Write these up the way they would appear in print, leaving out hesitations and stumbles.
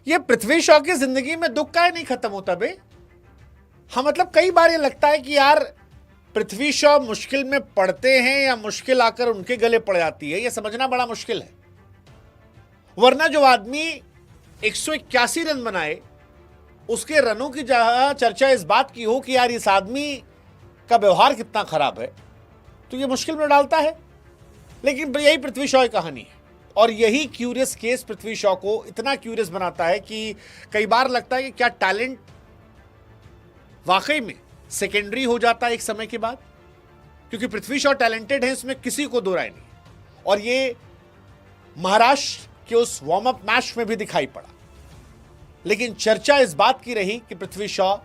ये पृथ्वी शॉ की जिंदगी में दुख का नहीं खत्म होता बे। हाँ मतलब कई बार ये लगता है कि यार पृथ्वी शॉ मुश्किल में पड़ते हैं या मुश्किल आकर उनके गले पड़ जाती है, ये समझना बड़ा मुश्किल है। वरना जो आदमी 181 रन बनाए, उसके रनों की जहां चर्चा इस बात की हो कि यार इस आदमी का व्यवहार कितना खराब है, तो ये मुश्किल में डालता है। लेकिन यही पृथ्वी शॉ की कहानी है और यही क्यूरियस केस पृथ्वी शॉ को इतना क्यूरियस बनाता है कि कई बार लगता है कि क्या टैलेंट वाकई में सेकेंडरी हो जाता है एक समय के बाद, क्योंकि पृथ्वी शॉ टैलेंटेड है, इसमें किसी को दो राय नहीं। और ये महाराष्ट्र के उस वार्म अप मैच में भी दिखाई पड़ा। लेकिन चर्चा इस बात की रही कि पृथ्वी शॉ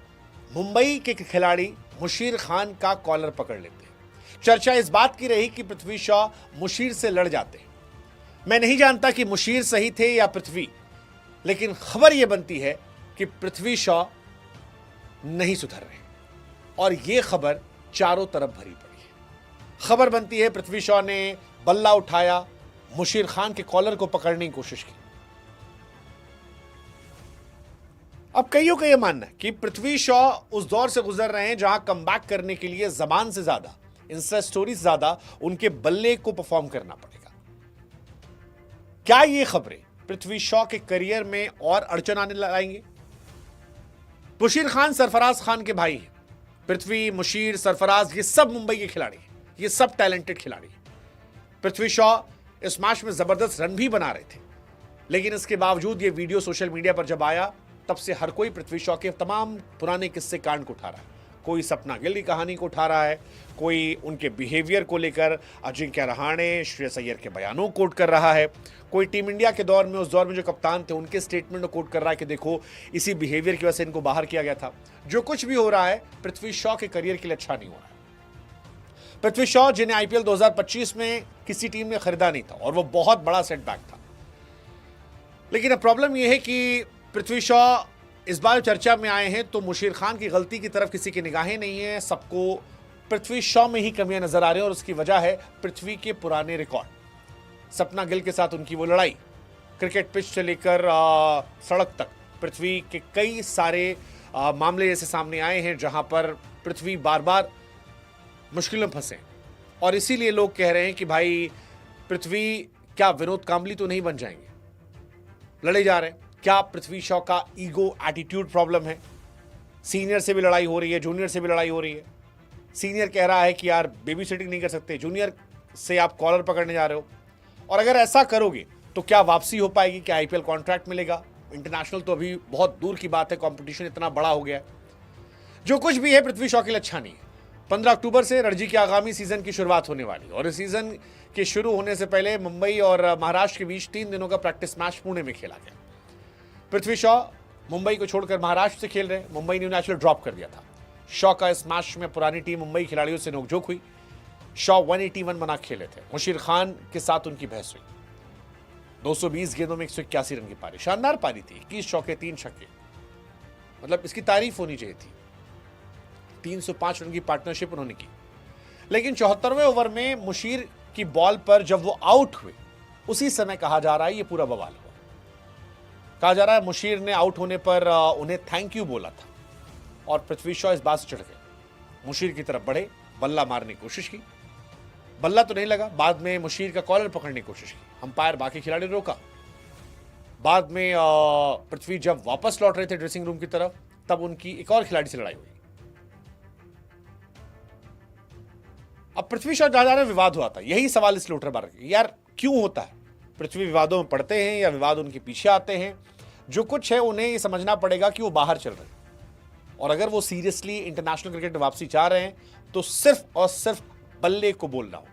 मुंबई के खिलाड़ी मुशीर खान का कॉलर पकड़ लेते हैं। चर्चा इस बात की रही कि पृथ्वी शॉ मुशीर से लड़ जाते हैं। मैं नहीं जानता कि मुशीर सही थे या पृथ्वी, लेकिन खबर यह बनती है कि पृथ्वी शॉ नहीं सुधर रहे और यह खबर चारों तरफ भरी पड़ी है। खबर बनती है पृथ्वी शॉ ने बल्ला उठाया, मुशीर खान के कॉलर को पकड़ने की कोशिश की। अब कईयों का यह मानना है कि पृथ्वी शॉ उस दौर से गुजर रहे हैं जहां कमबैक करने के लिए जबान से ज्यादा, इंस्टा स्टोरी से ज्यादा उनके बल्ले को परफॉर्म करना पड़ेगा। क्या ये खबरें पृथ्वी शॉ के करियर में और अड़चन आने लाएंगे? मुशीर खान सरफराज खान के भाई हैं। पृथ्वी, मुशीर, सरफराज, ये सब मुंबई के खिलाड़ी हैं, ये सब टैलेंटेड खिलाड़ी हैं। पृथ्वी शॉ इस मैच में जबरदस्त रन भी बना रहे थे, लेकिन इसके बावजूद ये वीडियो सोशल मीडिया पर जब आया, तब से हर कोई पृथ्वी शॉ के तमाम पुराने किस्से कांड को उठा रहा है। कोई सपना गिल की कहानी को उठा रहा है, कोई उनके बिहेवियर को लेकर अजिंक्य रहाणे, श्रेयस अय्यर के बयानों को कोट कर रहा है, कोई टीम इंडिया के दौर में, उस दौर में जो कप्तान थे, उनके स्टेटमेंट को कोट कर रहा है कि देखो इसी बिहेवियर की वजह से इनको बाहर किया गया था। जो कुछ भी हो रहा है पृथ्वी शॉ के करियर के लिए अच्छा नहीं हो रहा है। पृथ्वी शॉ जिन्हें आईपीएल 2025 में किसी टीम ने खरीदा नहीं था और वो बहुत बड़ा सेटबैक था, लेकिन अब प्रॉब्लम यह है कि पृथ्वी शॉ इस बार चर्चा में आए हैं तो मुशीर खान की गलती की तरफ किसी की निगाहें नहीं है। सबको पृथ्वी शॉ में ही कमियां नजर आ रही हैं और उसकी वजह है पृथ्वी के पुराने रिकॉर्ड। सपना गिल के साथ उनकी वो लड़ाई, क्रिकेट पिच से लेकर सड़क तक, पृथ्वी के कई सारे मामले ऐसे सामने आए हैं जहां पर पृथ्वी बार बार मुश्किलों में फंसे। और इसीलिए लोग कह रहे हैं कि भाई पृथ्वी क्या विनोद कांबली तो नहीं बन जाएंगे, लड़े जा रहे हैं। क्या पृथ्वी शॉ का ईगो एटीट्यूड प्रॉब्लम है? सीनियर से भी लड़ाई हो रही है, जूनियर से भी लड़ाई हो रही है। सीनियर कह रहा है कि यार बेबी सिटिंग नहीं कर सकते, जूनियर से आप कॉलर पकड़ने जा रहे हो, और अगर ऐसा करोगे तो क्या वापसी हो पाएगी? क्या आईपीएल कॉन्ट्रैक्ट मिलेगा? इंटरनेशनल तो अभी बहुत दूर की बात है, कंपटीशन इतना बड़ा हो गया है। जो कुछ भी है पृथ्वी शॉ के लिए अच्छा नहीं है। 15 अक्टूबर से रणजी के आगामी सीजन की शुरुआत होने वाली है और इस सीजन के शुरू होने से पहले मुंबई और महाराष्ट्र के बीच 3 दिनों का प्रैक्टिस मैच पुणे में खेला गया। पृथ्वी शॉ मुंबई को छोड़कर महाराष्ट्र से खेल रहे हैं। मुंबई ने नेचुरल ड्रॉप कर दिया था। शॉ का इस मैच में पुरानी टीम मुंबई खिलाड़ियों से नोकझोंक हुई। शॉ 181 बना खेले थे। मुशीर खान के साथ उनकी बहस हुई। 220 गेंदों में 181 रन की पारी, शानदार पारी थी। 21 चौके 3 छक्के, मतलब इसकी तारीफ होनी चाहिए थी। 305 रन की पार्टनरशिप उन्होंने की। लेकिन 74वें ओवर में मुशीर की बॉल पर जब वो आउट हुए, उसी समय कहा जा रहा है ये पूरा बवाल हुआ। कहा जा रहा है मुशीर ने आउट होने पर उन्हें थैंक यू बोला था और पृथ्वी शॉ इस बात से चढ़ गए। मुशीर की तरफ बढ़े, बल्ला मारने की कोशिश की, बल्ला तो नहीं लगा। बाद में मुशीर का कॉलर पकड़ने की कोशिश की, अंपायर बाकी खिलाड़ी रोका। बाद में पृथ्वी जब वापस लौट रहे थे ड्रेसिंग रूम की तरफ, तब उनकी एक और खिलाड़ी से लड़ाई हुई। अब पृथ्वी शॉ जा रहे विवाद हुआ था। यही सवाल इसलिए उठ रहा है, यार क्यों होता है? पृथ्वी विवादों में पड़ते हैं या विवाद उनके पीछे आते हैं? जो कुछ है उन्हें ये समझना पड़ेगा कि वो बाहर चल रहे हैं और अगर वो सीरियसली इंटरनेशनल क्रिकेट में वापसी चाह रहे हैं तो सिर्फ और सिर्फ बल्ले को बोलना हो।